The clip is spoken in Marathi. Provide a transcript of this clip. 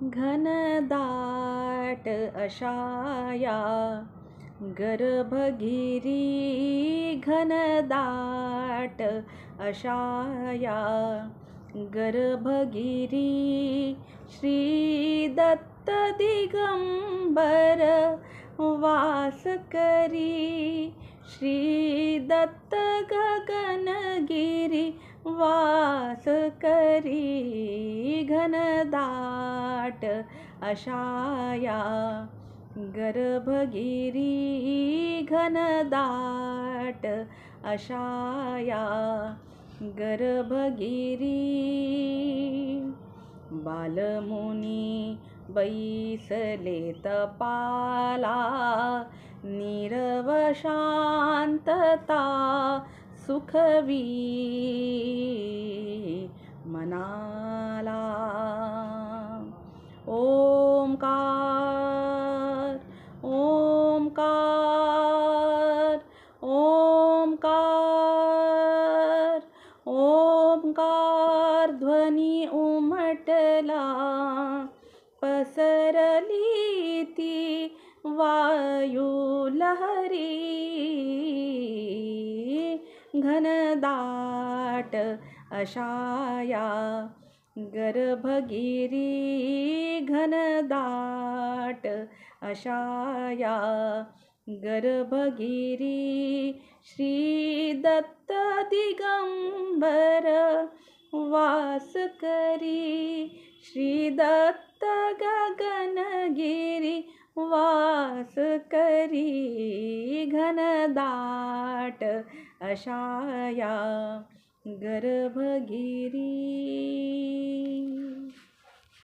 घनदाट अशाया गर्भगिरी घनदाट अशाया गर्भगिरी श्री दत्त दिगंबर वास करी श्री दत्त गगनगिरी वास करी घनदाट अशाया गर्भगिरी घनदाट अशाया गर्भगिरी बालमुनी बैसले तपाला नीरव शांतता सुखवी मनाला ओंकार ओंकार ओंकार ओंकार ध्वनी उमटला पसरली ती वायू लहरी घनदाट अशाया गर्भगिरी घनदाट अशाया गर्भगिरी श्री दत्त दिगंबर वास करी श्री दत्त गगनगिरी वास करी घनदाट अशाया गर्भगिरी।